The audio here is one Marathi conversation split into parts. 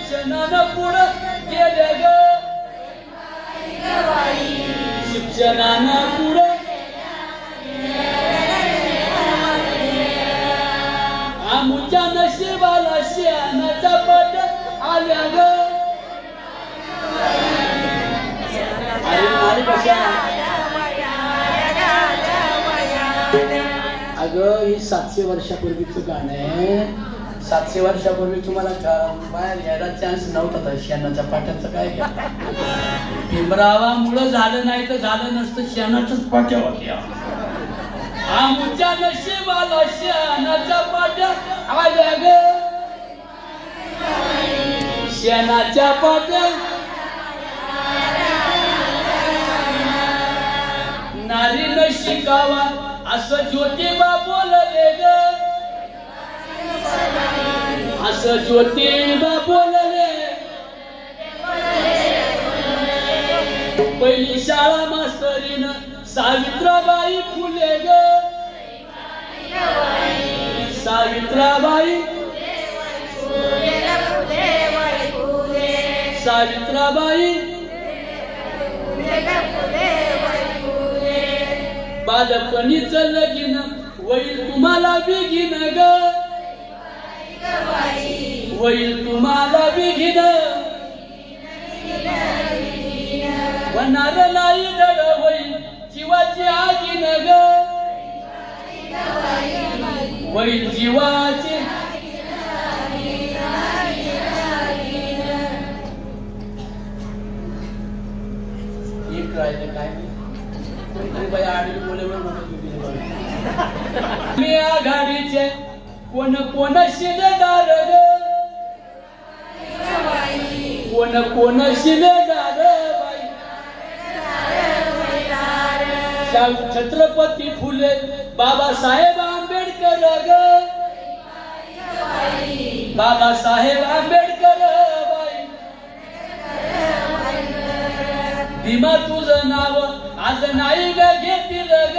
शिक्षणानं पुढं गेले ग शिक्षणानं पुढं आमुच्या नशिबाला शेणाच्या पाट आल्या ग अरे कशा अगं ही 700 वर्षापूर्वीचं गाणं आहे 700 वर्षापूर्वी तुम्हाला बाहेर यायला चान्स नव्हता शेणाच्या पाट्याचं काय भीमरावामुळं झालं नाही तर झालं नसतं शेणाच्याच पाट्या होत्या आमच्या नशिबाला शेणाच्या पाट्या आल्या ग शेणाच्या पाट्या नारीनं शिकावा असं ज्योतिबा बोलले ग असं ज्योतिबा बोलले पहिली शाळा मास्तरीनं सावित्राबाई फुले ग सावित्राबाई सावित्राबाई बालपणीच लगीन होईल तुम्हाला बिगीन ग होईल तुम्हाला बिगीन होणार नाही धड होईल जीवाची आगीन ग होईल जीवाची एक राहिले काय मी आघाडीचे कोण कोण शिलेदार ग कोण कोण शिलेदार छत्रपती फुले बाबासाहेब आंबेडकर ग बाबासाहेब आंबेडकर भीमा तुझं नाव आज नाही ग घेतील ग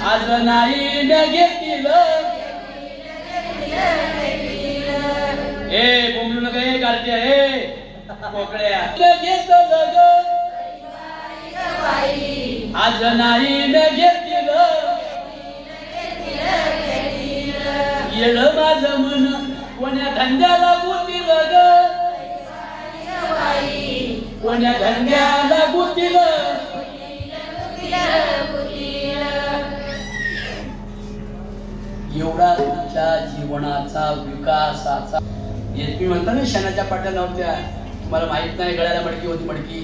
आज नाही ग घेतील ए बोंबलू नका हे गालते हे कोकड्या घेतल ग आज नाही ग घेतील येड माझं मन कोण्या धंद्याला गुतील ग कोण्या धंद्याला गुतील एवढा तुमच्या जीवनाचा विकासाचा तुम्ही म्हणता ना शेणाच्या पाट्या नव्हत्या तुम्हाला माहित नाही गळ्याला मडकी होती मडकी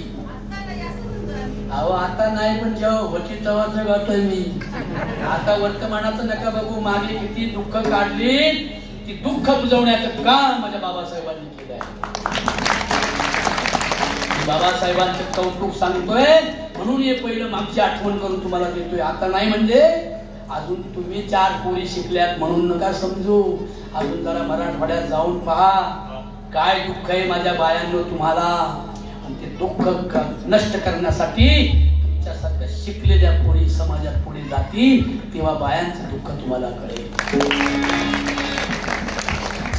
अहो आता नाही पण जेव्हा होती तेव्हाच गातोय मी आता वर्तमानाचं नका बघू मागे किती दुःख काढली ती दुःख बुजवण्याचं काम माझ्या बाबासाहेबांनी केलंय बाबासाहेबांचं कौतुक सांगतोय म्हणून हे पहिलं मागची आठवण करून तुम्हाला देतोय आता नाही म्हणजे अजून तुम्ही 4 पोरी शिकल्यात म्हणून नका समजू अजून जरा मराठवाड्यात जाऊन पहा काय दुःख आहे माझ्या बायांनो तुम्हाला आणि ते दुःख नष्ट करण्यासाठी तुमच्यासारख्या शिकलेल्या पोरी समाजात पुढे जातील तेव्हा बायांचं दुःख तुम्हाला कळेल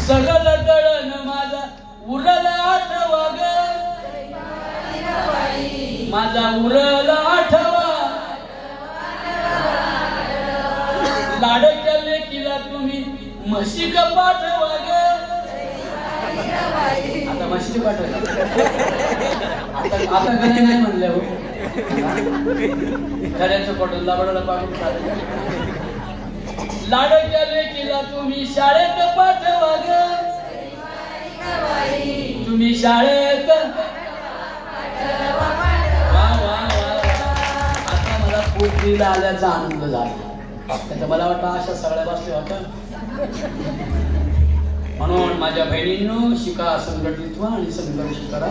सगळं दळण माझा उरला आठवा ग माझा उरला आठवा लाडक्या लेकीला तुम्ही म्हशी का पाठवा ग आता म्हशी पाठवा आता गणे नाही म्हणलं हो खऱ्याचं पटून लाबडाला पाठवून लाडक्या लेकीला तुम्ही शाळेत पाठवा ग तुम्ही शाळेत आता मला पोटरीला आल्याचा आनंद झाला त्याचा मला वाटतं अशा सगळ्या बसल्या होत्या म्हणून माझ्या बहिणींनो शिका संघटित व्हा आणि संघर्ष करा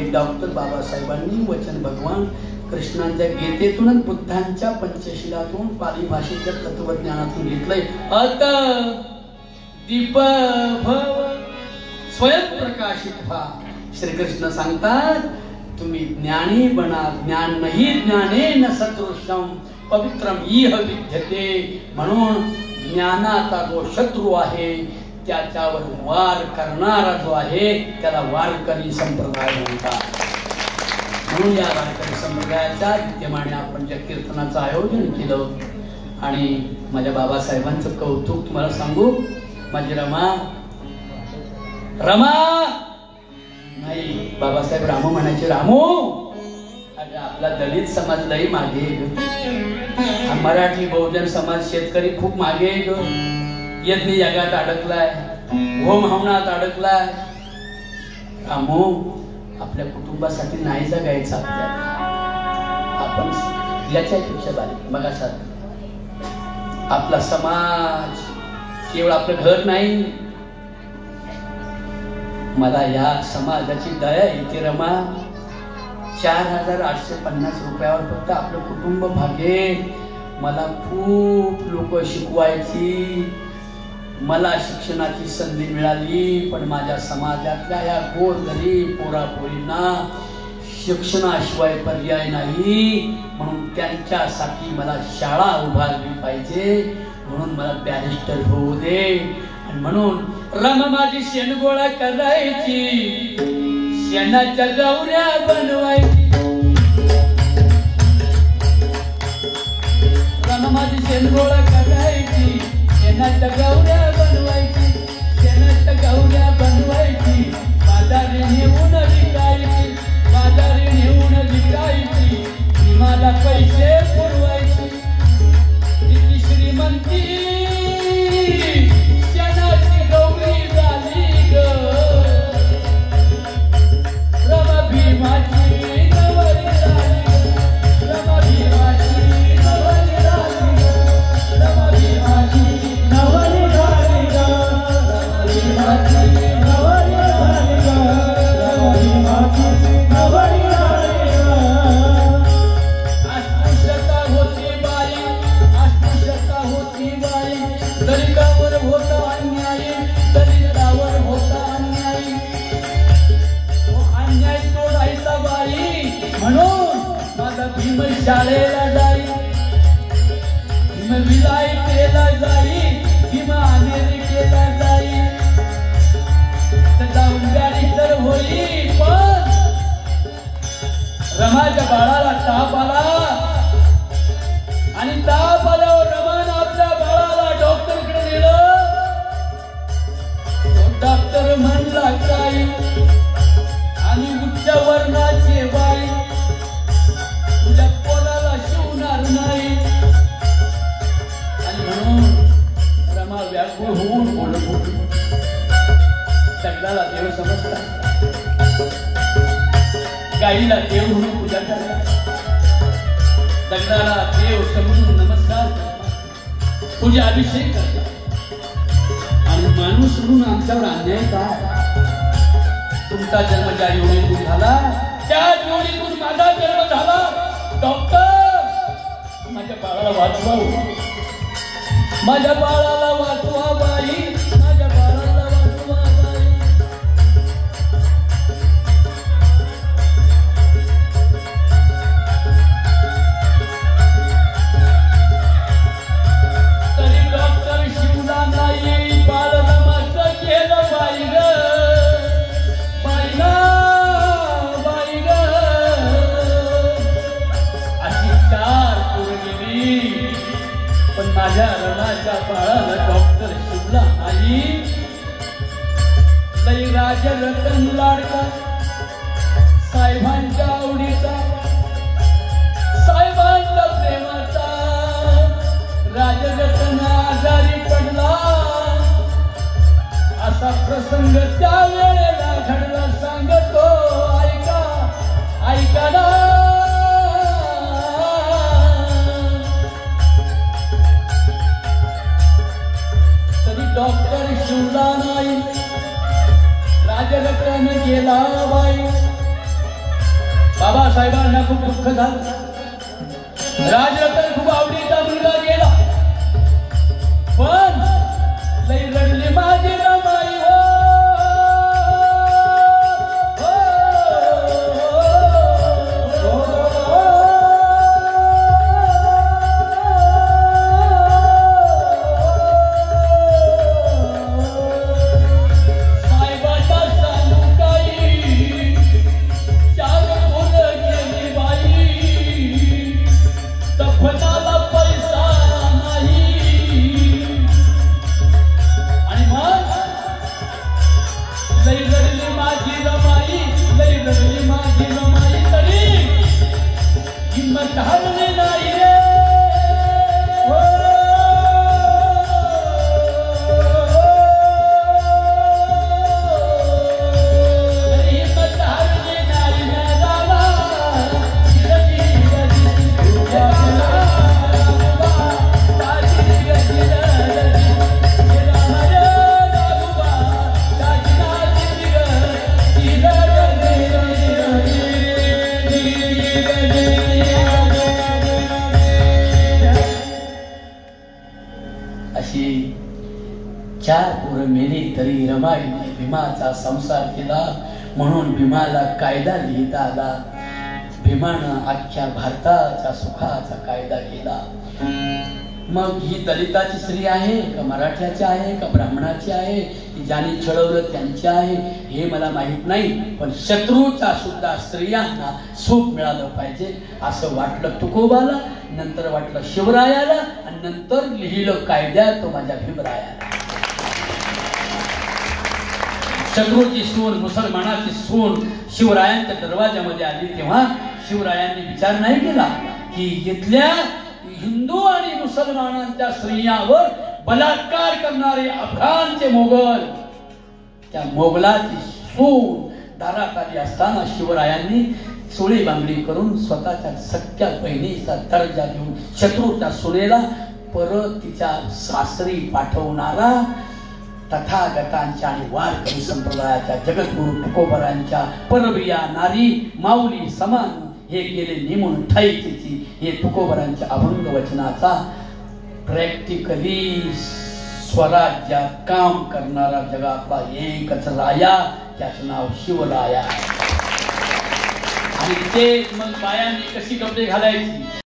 एक डॉक्टर बाबासाहेबांनी वचन भगवान कृष्णांच्या गीतेतूनच बुद्धांच्या पंचशिलातून पाली भाषेच्या तत्वज्ञानातून घेतलंय अत दीप भव स्वयंप्रकाशित व्हा श्रीकृष्ण सांगतात तुम्ही ज्ञानी बना ज्ञान नाही ज्ञानेन सदृशम पवित्रम इह विद्यते म्हणून ज्ञानाचा जो शत्रू आहे त्याच्यावर वार करणारा जो आहे त्याला वारकरी संप्रदाय म्हणतात. म्हणून या वारकरी संप्रदायाच्या विद्यमाने आपण ज्या कीर्तनाचं आयोजन केलं आणि माझ्या बाबासाहेबांचं कौतुक तुम्हाला सांगू. माझी रमा नाही, बाबासाहेब रामू म्हणायचे. रामू अगं आपला दलित समाज लई मागे ग, मराठी बहुजन समाज शेतकरी खूप मागे ग, यज्ञ जगात अडकलाय, होम हवनात अडकलाय. रामू आपल्या कुटुंबासाठी नाही जगायचं आपल्याला. आपण याच्यापेक्षा बारीक बघा सर, आपला समाज केवळ आपलं घर नाही. मला या समाजाची दया येते रमा. 4,850 रुपयावर फक्त आपलं कुटुंब भागेल. मला खूप लोक शिकवायची, मला शिक्षणाची संधी मिळाली, पण माझ्या समाजातल्या या गोरगरीब पोरापोरींना शिक्षणाशिवाय पर्याय नाही. म्हणून त्यांच्यासाठी मला शाळा उभारली पाहिजे, म्हणून मला बॅरिस्टर होऊ दे. आणि म्हणून रमा माझी शेणगोळा करायची, शेणाच्या गौऱ्या बनवायची. रमा माझी शेणगोळा करायची, शेणाच्या गौऱ्या बनवायची, शेणाच्या गौऱ्या बनवायची. बाजारी नेऊन विकायची, बाजारी नेऊन विकायची. मला पैसे पुरवायचे. किती श्रीमंती शेणाची गौरी झाली ग. रमा भीमाची नवरी झाली, रमा भीमाची नवरी झाली, रमा भीमाची नवरी झाली, रमा भीमाची नवरी झाली, रमा भीमाची नवरी झाली. अस्पृश्यता होती बाई, अस्पृश्यता होती बाई. दलितावर होता अन्याय, दलितावर होता अन्याय. अन्याय तोडायचा बाई, म्हणून माझा भीम शाळेला जाई, भीम विलायतेला जाई, भीम अमेरिकेला जाई. जाऊन गाडी तर होई, पण रमाच्या बाळाला ताप आला आणि ताप आल्यावर रमानं आपल्या बाळाला डॉक्टरकडे नेलं. डॉक्टर म्हणला काय आणि उच्च वर्णाचे बाई तुझ्या पोलाला शिवणार नाही. आणि म्हणून रमा व्याकुळ होऊन बोलत होती. दगडाला देव समजता, गाईला देव म्हणून पूजा करा, दगडाला देव समजून नमस्कार करा, पूजा अभिषेक करा. आणि माणूस म्हणून आमच्यावर अन्याय काय? तुमचा जन्म ज्या योनीतून झाला त्या योनीतून माझा जन्म झाला. डॉक्टर माझ्या बाळाला वाचवा, माझ्या बाळाला वाचवा बाई, माझ्या बाळाला वाचवा बाई. तरी डॉक्टर शिवला नाही, बाळ रमाचं केलं बाई ग, बाई ग, बाई ग. अशी 4 पोरं गेली, पण माझ्या रमाच्या बाळाला डॉक्टर शिवला नाही. लई राजरतन लाडका, साहेबांच्या आवडीचा, साहेबांच्या प्रेमाचा. राजरतन आजारी पडला, असा प्रसंग त्या वेळेला घडला. सांगतो ऐका, ऐका ना. तरी डॉक्टर शिवला नाही, राजरत्न गेला बाई. बाबासाहेबांना खूप दुःख झालं. राजरत्न खूप आवडीचा मुलगा गेला, पण लई रडली माझी रमाई हो. हिम्मत हारली नाही रे चार पोरं मेली तरी रमाईने भीमाचा संसार केला म्हणून भीमाला कायदा लिहिता आला. भीमानं अख्ख्या भारताच्या सुखाचा कायदा केला. मग ही दलिताची स्त्री आहे का मराठ्याची आहे का ब्राह्मणाची आहे की ज्याने छळवलं त्यांची आहे हे मला माहित नाही, पण शत्रूच्या सुद्धा स्त्रियांना सुख मिळालं पाहिजे असं वाटलं तुकोबाला, नंतर वाटलं शिवरायाला आणि नंतर लिहिलं कायद्यात तो माझ्या भीमरायाला. शत्रूची सून मुसलमानाची सून शिवरायांच्या दरवाजामध्ये आली तेव्हा शिवरायांनी विचार नाही केला की इथल्या हिंदू आणि मुसलमानांच्या स्त्रियांवर बलात्कार करणारे अफगाणचे मोगल, त्या मोगलाची सून दारात आली असताना शिवरायांनी सोळी बांगडी करून स्वतःच्या सख्या बहिणीचा दर्जा देऊन शत्रूच्या सुनेला परत तिच्या सासरी पाठवणारा तथागतांच्या आणि वारकरी संप्रदायाच्या जगद्गुरु तुकोबरांच्या परबिया नारी माऊली समान हे गेले निमून ठाईची हे तुकोबरांच्या अभंग वचनाचा प्रॅक्टिकली स्वराज्यात काम करणारा जगातला एकच राया, त्याचं नाव शिवराया. आणि ते मग बायांनी कशी कपडे घालायची